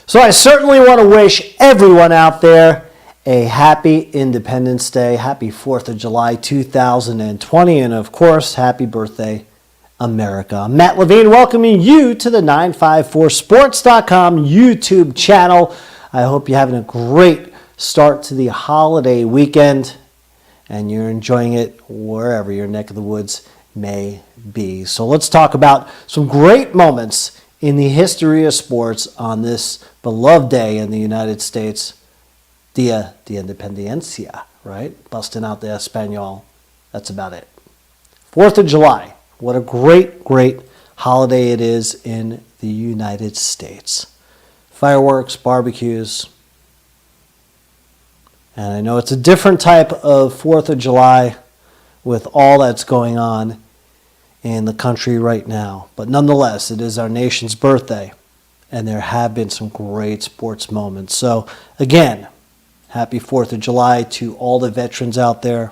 So I certainly want to wish everyone out there a happy Independence Day, happy 4th of July 2020, and of course, happy birthday, America. I'm Matt Levine, welcoming you to the 954sports.com YouTube channel. I hope you're having a great start to the holiday weekend and you're enjoying it wherever your neck of the woods may be. So let's talk about some great moments in the history of sports on this beloved day in the United States, Dia de Independencia, right? Busting out the Espanol. That's about it. 4th of July. What a great, great holiday it is in the United States. Fireworks, barbecues. And I know it's a different type of 4th of July with all that's going on in the country right now. But nonetheless, it is our nation's birthday, and there have been some great sports moments. So again, happy 4th of July to all the veterans out there,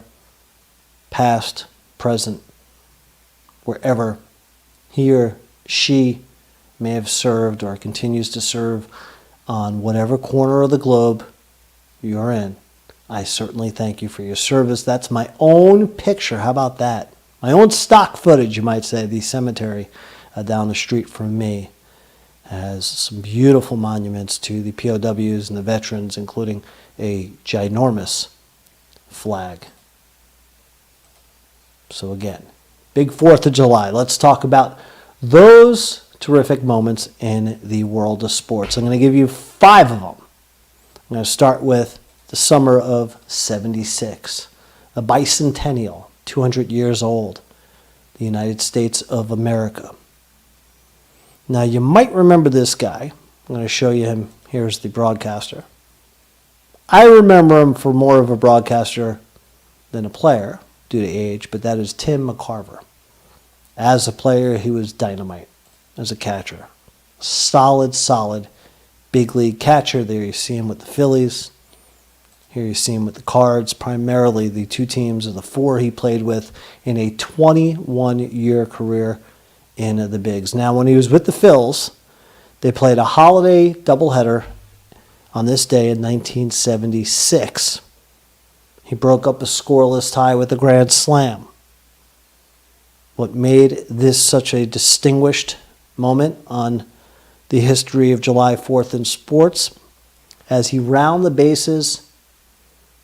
past, present, wherever he or she may have served or continues to serve on whatever corner of the globe you're in. I certainly thank you for your service. That's my own picture. How about that? My own stock footage, you might say. The cemetery down the street from me has some beautiful monuments to the POWs and the veterans, including a ginormous flag. So again, big 4th of July. Let's talk about those terrific moments in the world of sports. I'm going to give you 5 of them. I'm going to start with the summer of '76, the bicentennial, 200 years old, the United States of America. Now, you might remember this guy. I'm going to show you him. Here's the broadcaster. I remember him for more of a broadcaster than a player due to age, but that is Tim McCarver. As a player, he was dynamite. As a catcher, solid big league catcher. There you see him with the Phillies. Here you see him with the Cards, primarily the 2 teams of the 4 he played with in a 21-year career in the Bigs. Now, when he was with the Phils, they played a holiday doubleheader on this day in 1976. He broke up a scoreless tie with a grand slam. What made this such a distinguished moment on the history of July 4th in sports, as he rounded the bases,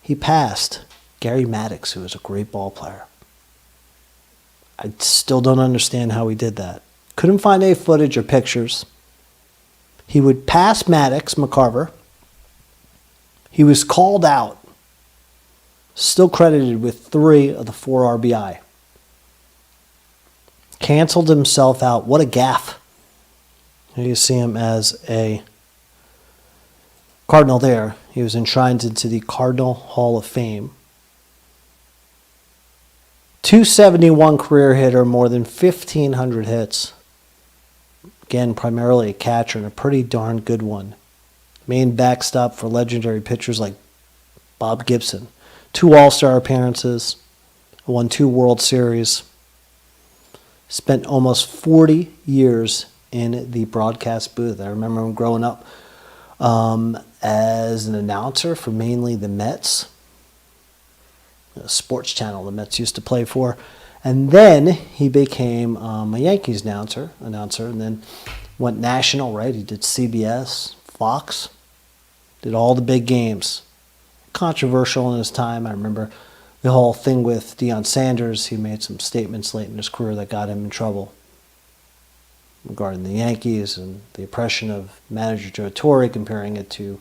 he passed Gary Maddox, who was a great ball player. I still don't understand how he did that. Couldn't find any footage or pictures. He would pass Maddox, McCarver. He was called out, still credited with 3 of the 4 RBI. Canceled himself out. What a gaffe. Here you see him as a Cardinal there. He was enshrined into the Cardinal Hall of Fame. .271 career hitter, more than 1,500 hits. Again, primarily a catcher and a pretty darn good one. Main backstop for legendary pitchers like Bob Gibson. 2 All-Star appearances. Won 2 World Series. Spent almost 40 years in the broadcast booth. I remember him growing up as an announcer for mainly the Mets, a sports channel the Mets used to play for. And then he became a Yankees announcer, and then went national, right? He did CBS, Fox, did all the big games. Controversial in his time. I remember the whole thing with Deion Sanders. He made some statements late in his career that got him in trouble regarding the Yankees and the oppression of manager Joe Torre, comparing it to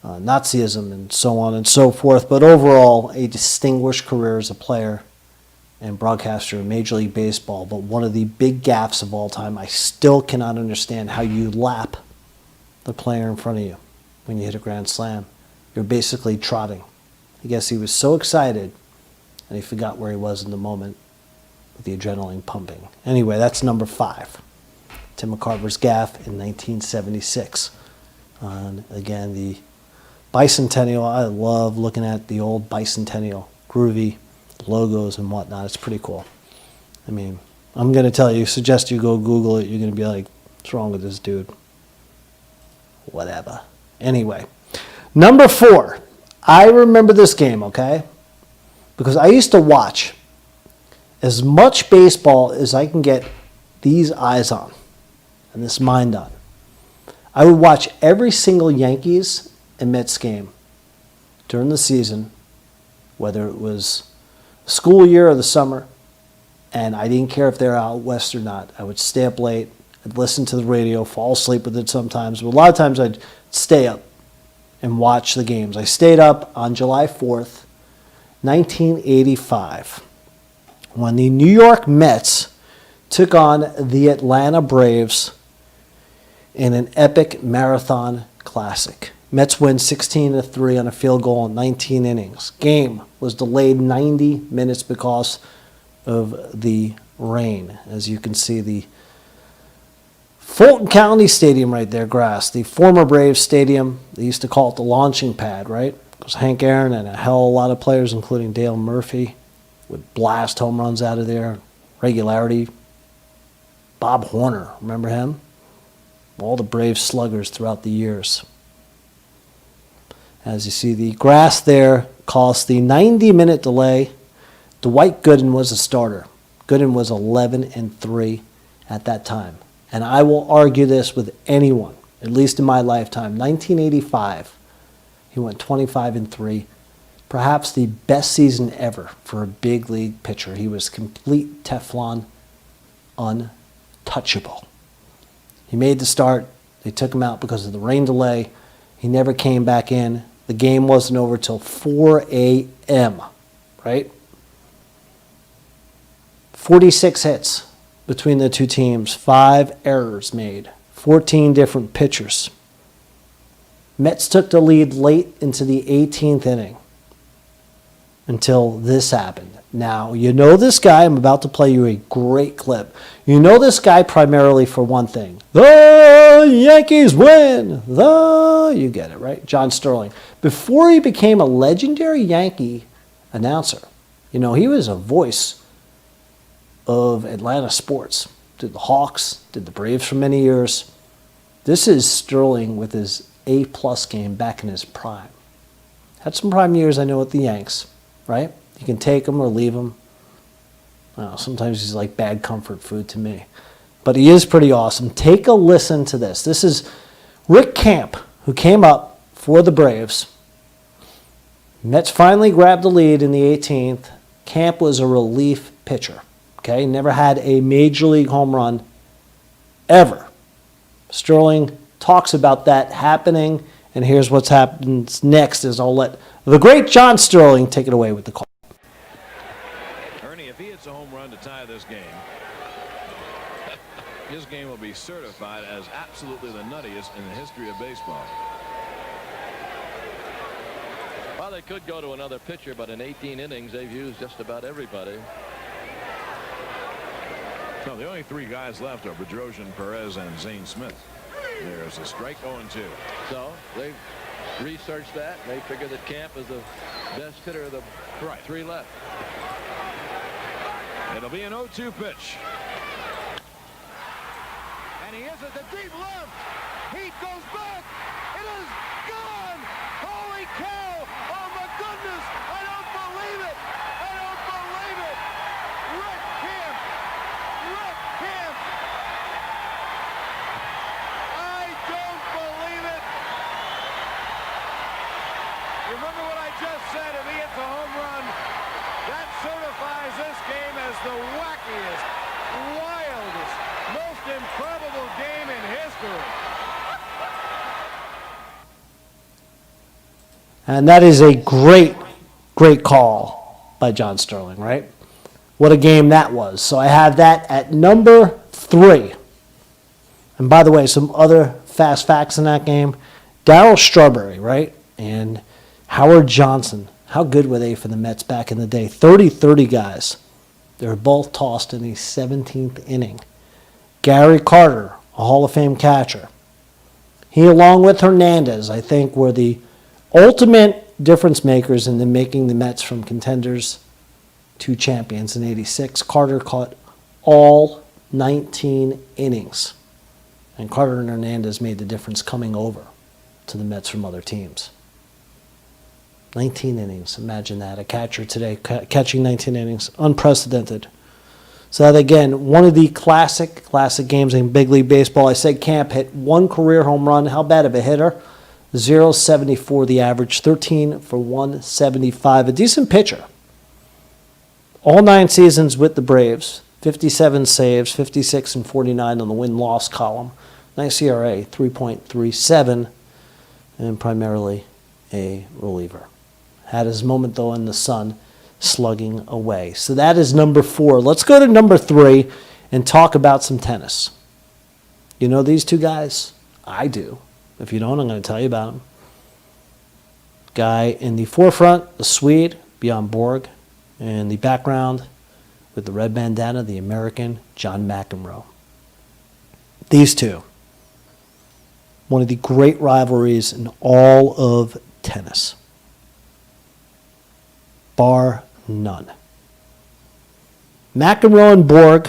Nazism and so on and so forth. But overall, a distinguished career as a player and broadcaster in Major League Baseball. But one of the big gaffes of all time, I still cannot understand how you lap the player in front of you when you hit a grand slam. You're basically trotting. I guess he was so excited and he forgot where he was in the moment with the adrenaline pumping. Anyway, that's number 5. Tim McCarver's gaffe in 1976. Again, the bicentennial. I love looking at the old bicentennial, groovy logos and whatnot. It's pretty cool. I mean, I'm going to tell you, suggest you go Google it. You're going to be like, what's wrong with this dude? whatever. Anyway, number 4. I remember this game, okay? Because I used to watch as much baseball as I can get these eyes on and this mind on. I would watch every single Yankees and Mets game during the season, whether it was school year or the summer, and I didn't care if they were out west or not. I would stay up late. I'd listen to the radio, fall asleep with it sometimes, but a lot of times I'd stay up and watch the games. I stayed up on July 4th, 1985, when the New York Mets took on the Atlanta Braves in an epic marathon classic. Mets win 16-3 on a field goal in 19 innings. Game was delayed 90 minutes because of the rain. As you can see, the Fulton County Stadium right there, grass. The former Braves Stadium, they used to call it the launching pad, right? Because Hank Aaron and a hell of a lot of players, including Dale Murphy, would blast home runs out of there. Regularity. Bob Horner, remember him? All the Braves sluggers throughout the years. As you see, the grass there caused the 90-minute delay. Dwight Gooden was a starter. Gooden was 11-3 at that time. And I will argue this with anyone, at least in my lifetime. 1985, he went 25-3. Perhaps the best season ever for a big league pitcher. He was complete Teflon, untouchable. He made the start. They took him out because of the rain delay. He never came back in. The game wasn't over till 4 a.m., right? 46 hits between the two teams, 5 errors made, 14 different pitchers. Mets took the lead late into the 18th inning until this happened. Now, you know this guy. I'm about to play you a great clip. You know this guy primarily for one thing. The Yankees win. You get it, right? John Sterling. Before he became a legendary Yankee announcer, you know, he was a voice of Atlanta sports. Did the Hawks, did the Braves for many years. This is Sterling with his A-plus game back in his prime. Had some prime years, I know, with the Yanks, right? You can take him or leave him. Sometimes he's like bad comfort food to me. But he is pretty awesome. Take a listen to this. This is Rick Camp, who came up for the Braves. Mets finally grabbed the lead in the 18th. Camp was a relief pitcher. Okay, never had a major league home run ever. Sterling talks about that happening, and here's what happens next. Is I'll let the great John Sterling take it away with the call. Ernie, if he hits a home run to tie this game, his game will be certified as absolutely the nuttiest in the history of baseball. Well, they could go to another pitcher, but in 18 innings, they've used just about everybody. No, the only 3 guys left are Bedrosian, Perez, and Zane Smith. There's a strike 0-2. So they researched that. They figure that Camp is the best hitter of the 3 left. It'll be an 0-2 pitch. And he is at the deep left. Heat goes back. It is gone. Holy cow. Oh, my goodness. I don't believe it. I don't believe it. Rick Camp. Rick Camp. I don't believe it. Remember what I just said. If he hits a home run, that certifies this game as the wackiest, wildest, most improbable game in history. And that is a great, great call by John Sterling, right? What a game that was. So I have that at number 3. And by the way, some other fast facts in that game. Darryl Strawberry, right? And Howard Johnson. How good were they for the Mets back in the day? 30-30 guys. They were both tossed in the 17th inning. Gary Carter, a Hall of Fame catcher. He, along with Hernandez, I think, were the ultimate difference makers in the making the Mets from contenders to champions in '86. Carter caught all 19 innings. And Carter and Hernandez made the difference coming over. to the Mets from other teams. 19 innings. Imagine that. A catcher today catching 19 innings. Unprecedented. So that, again, one of the classic games in Big League Baseball. I said Camp hit one career home run. How bad of a hitter? 0.74 the average. 13 for 175. A decent pitcher. All 9 seasons with the Braves. 57 saves, 56 and 49 on the win-loss column. Nice ERA, 3.37, and primarily a reliever. Had his moment, though, in the sun, slugging away. So that is number 4. Let's go to number 3 and talk about some tennis. You know these two guys? I do. If you don't, I'm going to tell you about them. Guy in the forefront, the Swede, Bjorn Borg. In the background, with the red bandana, the American, John McEnroe. These two. One of the great rivalries in all of tennis. Bar none. McEnroe and Borg,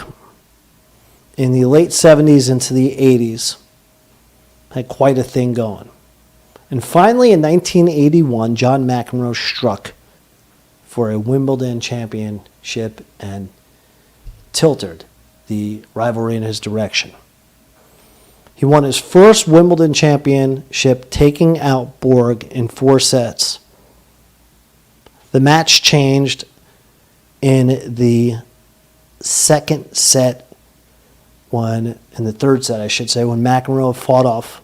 in the late 70s into the 80s, had quite a thing going. And finally, in 1981, John McEnroe struck for a Wimbledon championship and tilted the rivalry in his direction. He won his first Wimbledon championship, taking out Borg in 4 sets. The match changed in the second set, in the third set, I should say, when McEnroe fought off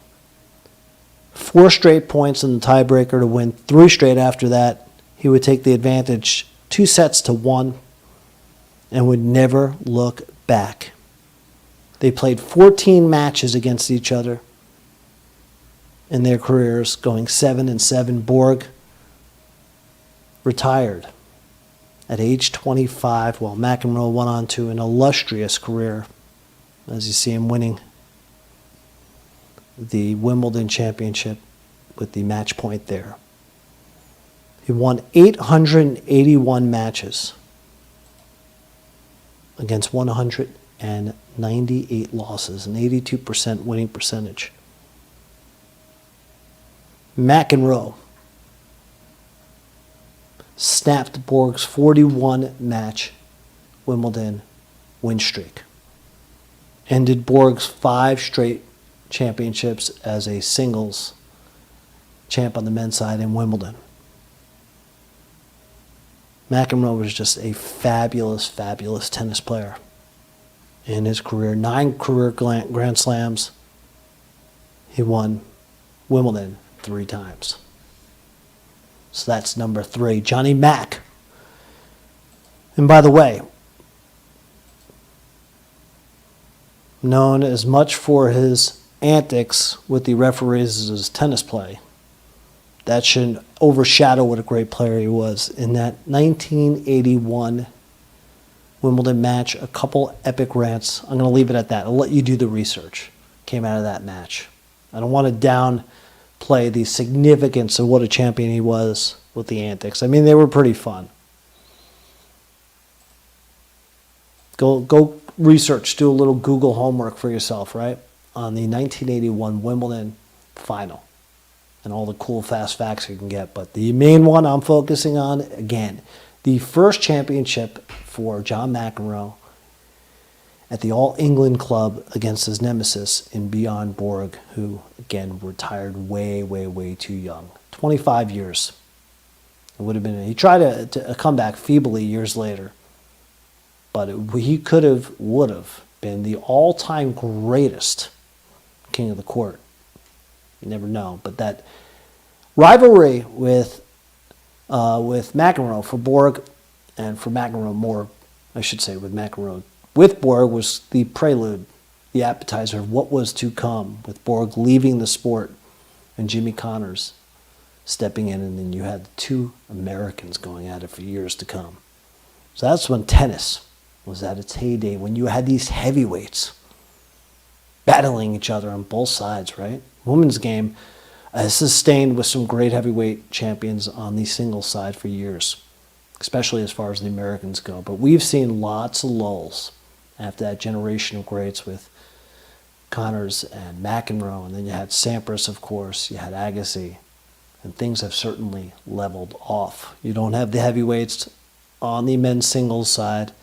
4 straight points in the tiebreaker to win 3 straight after that. He would take the advantage 2 sets to 1 and would never look back. They played 14 matches against each other in their careers, going 7-7. Borg retired at age 25, while McEnroe went on to an illustrious career, as you see him winning the Wimbledon championship with the match point there. He won 881 matches against 198 losses, an 82% winning percentage. McEnroe snapped Borg's 41-match Wimbledon win streak. Ended Borg's 5 straight championships as a singles champ on the men's side in Wimbledon. McEnroe was just a fabulous, fabulous tennis player in his career. 9 career Grand Slams. He won Wimbledon 3 times. So that's number 3. Johnny Mack. And by the way, known as much for his antics with the referees as his tennis play, that shouldn't overshadow what a great player he was. In that 1981 Wimbledon match, a couple epic rants. I'm going to leave it at that. I'll let you do the research. Came out of that match. I don't want to downplay the significance of what a champion he was with the antics. I mean, they were pretty fun. Go research, do a little Google homework for yourself, right? On the 1981 Wimbledon final. And all the cool, fast facts you can get. But the main one I'm focusing on, again, the first championship for John McEnroe at the All England Club against his nemesis in Bjorn Borg, who, again, retired way, way, way too young. 25 years. It would have been. He tried a comeback feebly years later. But he would have been the all-time greatest king of the court. You never know. But that rivalry with McEnroe for Borg, and for McEnroe more, I should say, with McEnroe with Borg, was the prelude, the appetizer of what was to come, with Borg leaving the sport and Jimmy Connors stepping in, and then you had the 2 Americans going at it for years to come. So that's when tennis was at its heyday, when you had these heavyweights battling each other on both sides, right? Women's game has sustained with some great heavyweight champions on the singles side for years, especially as far as the Americans go. But we've seen lots of lulls after that generation of greats with Connors and McEnroe, and then you had Sampras, of course, you had Agassi, and things have certainly leveled off. You don't have the heavyweights on the men's singles side,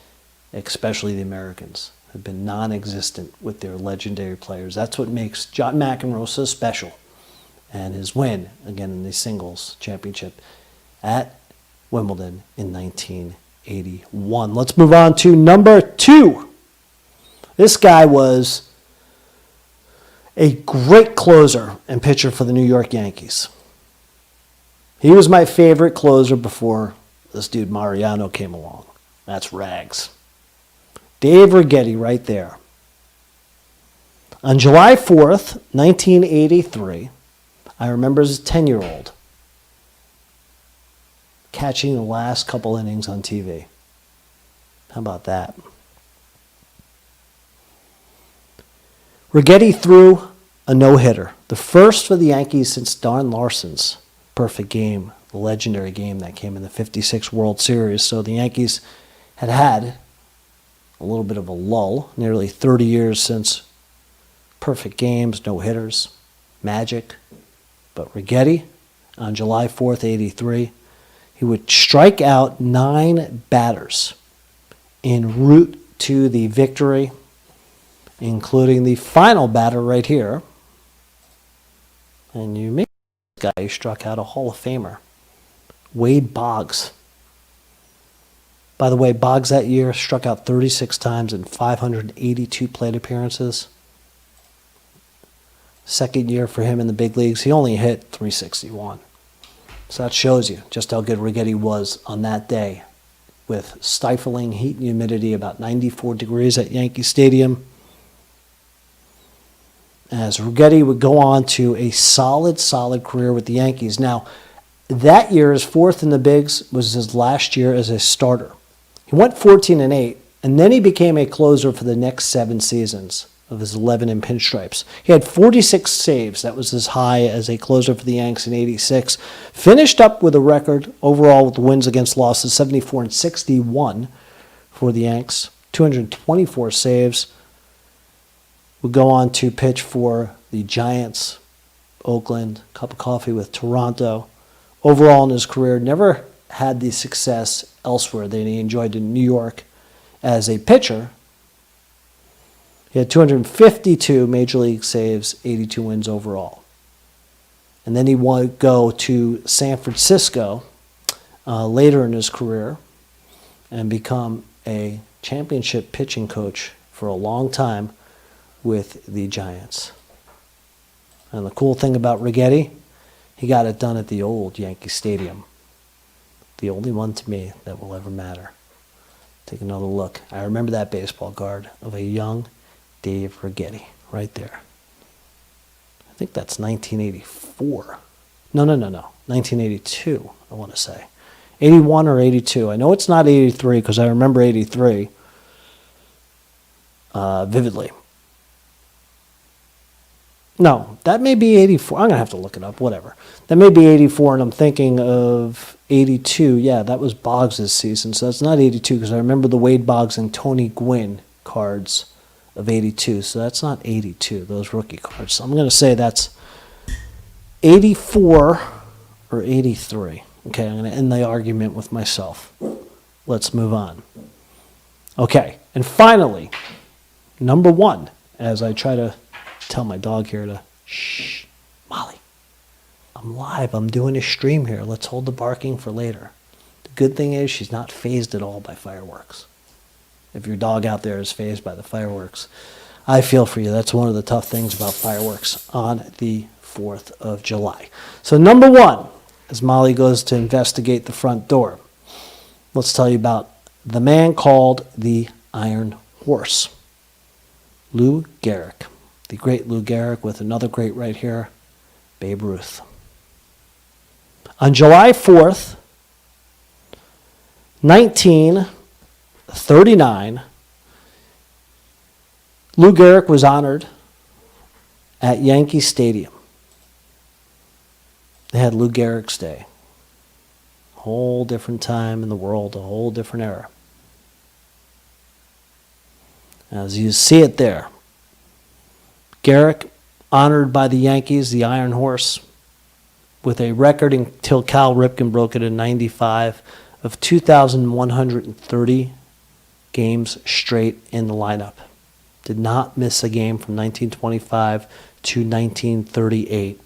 especially the Americans, have been non-existent with their legendary players. That's what makes John McEnroe so special, and his win, again, in the singles championship at Wimbledon in 1981. Let's move on to number 2. This guy was a great closer and pitcher for the New York Yankees. He was my favorite closer before this dude Mariano came along. That's Rags. Dave Righetti right there. On July 4th, 1983, I remember as a 10-year-old catching the last couple innings on TV. How about that? Righetti threw a no-hitter, the first for the Yankees since Don Larson's perfect game, the legendary game that came in the '56 World Series. So the Yankees had had a little bit of a lull, nearly 30 years since perfect games, no-hitters, magic. But Righetti, on July 4th, 83, he would strike out 9 batters en route to the victory, including the final batter right here. And you may this guy who struck out a Hall of Famer, Wade Boggs. By the way, Boggs that year struck out 36 times in 582 plate appearances. Second year for him in the big leagues, he only hit .361. So that shows you just how good Righetti was on that day, with stifling heat and humidity, about 94 degrees at Yankee Stadium. As Righetti would go on to a solid career with the Yankees. Now, that year, his 4th in the bigs was his last year as a starter. He went 14-8, and then he became a closer for the next 7 seasons of his 11 in pinstripes. He had 46 saves. That was as high as a closer for the Yanks in '86. Finished up with a record overall with wins against losses, 74-61 for the Yanks. 224 saves. Would go on to pitch for the Giants, Oakland, cup of coffee with Toronto. Overall in his career, never had the success elsewhere that he enjoyed in New York as a pitcher. He had 252 major league saves, 82 wins overall. And then he would go to San Francisco later in his career and become a championship pitching coach for a long time with the Giants. And the cool thing about Righetti, he got it done at the old Yankee Stadium. The only one to me that will ever matter. Take another look. I remember that baseball card of a young Dave Righetti right there. I think that's 1984. No. 1982, I want to say. 81 or 82. I know it's not 83 because I remember 83 vividly. No, that may be 84. I'm going to have to look it up, whatever. That may be 84, and I'm thinking of 82. Yeah, that was Boggs' season, so that's not 82 because I remember the Wade Boggs and Tony Gwynn cards of 82, so that's not 82, those rookie cards. So I'm going to say that's 84 or 83. Okay, I'm going to end the argument with myself. Let's move on. Okay, and finally, number 1, as I try to tell my dog here to, shh, Molly, I'm live. I'm doing a stream here. Let's hold the barking for later. The good thing is she's not fazed at all by fireworks. If your dog out there is fazed by the fireworks, I feel for you. That's one of the tough things about fireworks on the 4th of July. So number 1, as Molly goes to investigate the front door, let's tell you about the man called the Iron Horse, Lou Gehrig. The great Lou Gehrig with another great right here, Babe Ruth. On July 4th, 1939, Lou Gehrig was honored at Yankee Stadium. They had Lou Gehrig's Day. A whole different time in the world, a whole different era. As you see it there, Gehrig, honored by the Yankees, the Iron Horse, with a record until Cal Ripken broke it in 95 of 2,130 games straight in the lineup. Did not miss a game from 1925 to 1938.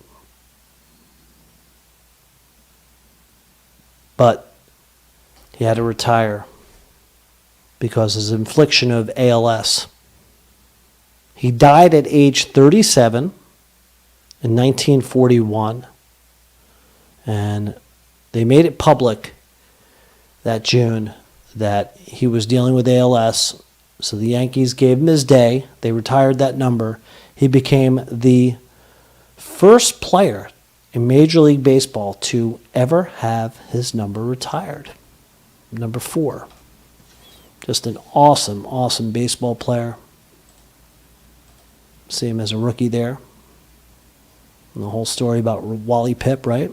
But he had to retire because of his infliction of ALS. He died at age 37 in 1941. And they made it public that June that he was dealing with ALS. So the Yankees gave him his day. They retired that number. He became the first player in Major League Baseball to ever have his number retired. Number 4. Just an awesome, awesome baseball player. See him as a rookie there. And the whole story about Wally Pipp, right?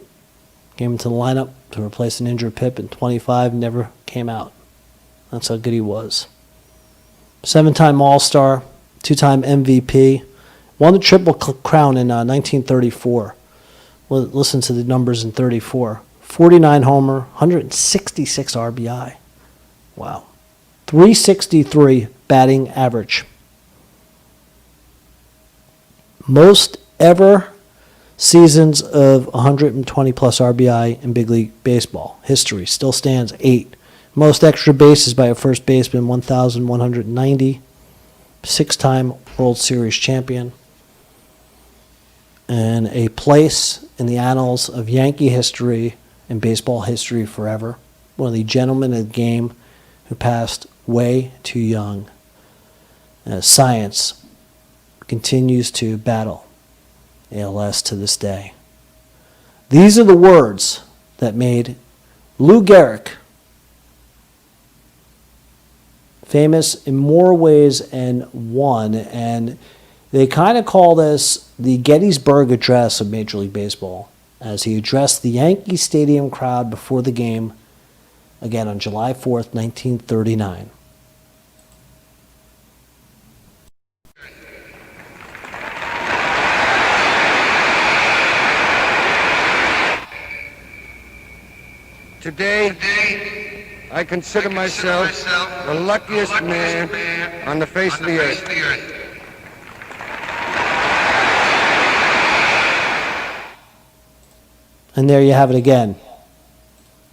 Came into the lineup to replace an injured Pipp in 25, never came out. That's how good he was. 7-time All-Star, 2-time MVP. Won the Triple Crown in 1934. Well, listen to the numbers in 34. 49 homer, 166 RBI. Wow. 363 batting average. Most ever seasons of 120 plus RBI in big league baseball. History still stands 8. Most extra bases by a first baseman, 1,190. 6-time World Series champion. And a place in the annals of Yankee history and baseball history forever. One of the gentlemen of the game who passed way too young. Science continues to battle ALS to this day. These are the words that made Lou Gehrig famous in more ways than one, and they kind of call this the Gettysburg Address of Major League Baseball, as he addressed the Yankee Stadium crowd before the game, again on July 4th, 1939. Today, I consider myself the luckiest man on the face of the earth. And there you have it again,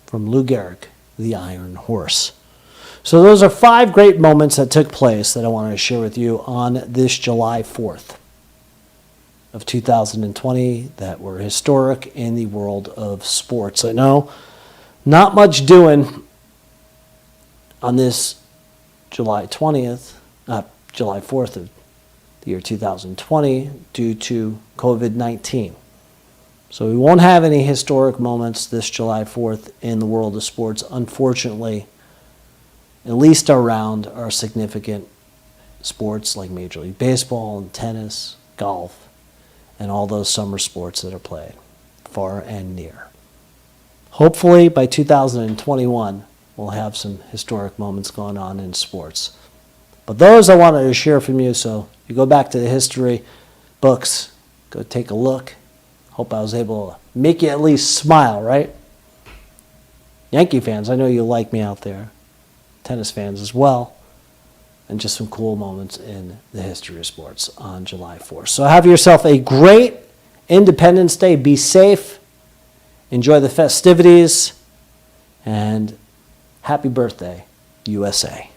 from Lou Gehrig, the Iron Horse. So those are 5 great moments that took place that I wanted to share with you on this July 4th of 2020 that were historic in the world of sports. I know not much doing on this July 4th of the year 2020 due to COVID-19. So we won't have any historic moments this July 4th in the world of sports, unfortunately, at least around our significant sports like Major League Baseball and tennis, golf, and all those summer sports that are played, far and near. Hopefully by 2021, we'll have some historic moments going on in sports. But those I wanted to share from you, so you go back to the history books, go take a look. Hope I was able to make you at least smile, right? Yankee fans, I know you like me out there. Tennis fans as well. And just some cool moments in the history of sports on July 4th. So have yourself a great Independence Day. Be safe. Enjoy the festivities. And happy birthday, USA.